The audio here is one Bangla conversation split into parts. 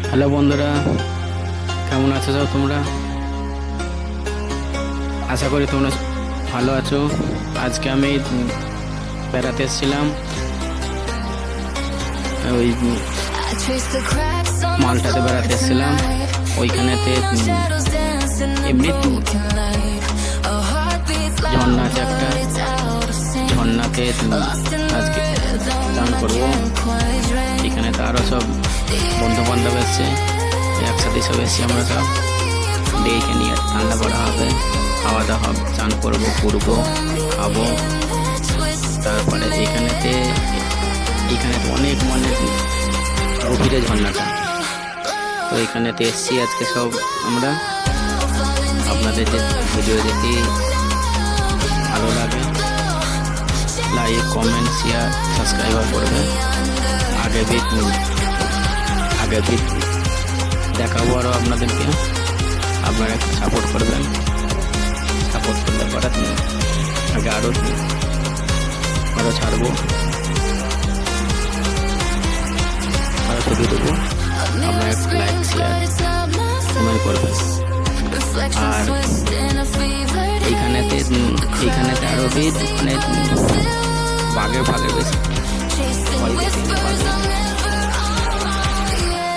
হ্যালো বন্ধুরা, কেমন আছো সব তোমরা? আশা করি তোমরা ভালো আছো। আজকে আমি বেড়াতে এসেছিলাম, ওই মালটাতে বেড়াতে এসেছিলাম। ওইখানেতে এমনি ঝর্ণা আছে একটা, ঝর্ণাতে আজকে স্নান করবো। এখানে তো আরও সব বন্ধু বান্ধব এসছে, একসাথে সব এসছি আমরা সব। ডেকে নিয়ে ঠান্ডা করা হবে, খাওয়া দাওয়া হবে, স্নান করবো, ঘুরবো, খাবো। তারপরে এখানেতে অনেক গভীরে ঝর্ণাটা, তো এখানেতে এসছি আজকে সব আমরা। আপনাদের যে ভিডিও দেখি ভালো লাগে, লাইক, কমেন্ট, শেয়ার, সাবস্ক্রাইবার করবেন। আগে দেখাবো আরও আপনাদেরকে, আপনারা একটু সাপোর্ট করবেন। সাপোর্ট করলে পরে আগে আরও ছাড়বো, আরও ছবি দেবো। আপনারা একটু লাইক, শেয়ার, কমেন্ট করবেন। আর এইখানেতে আরও মানে বাঘের বেশি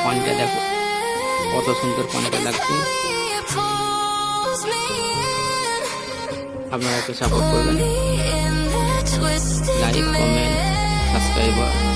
পানটা দেখো কত সুন্দর পানটা লাগছে। আপনারা একটু সাপোর্ট করবেন, লাইক, কমেন্ট, সাবস্ক্রাইব করবেন।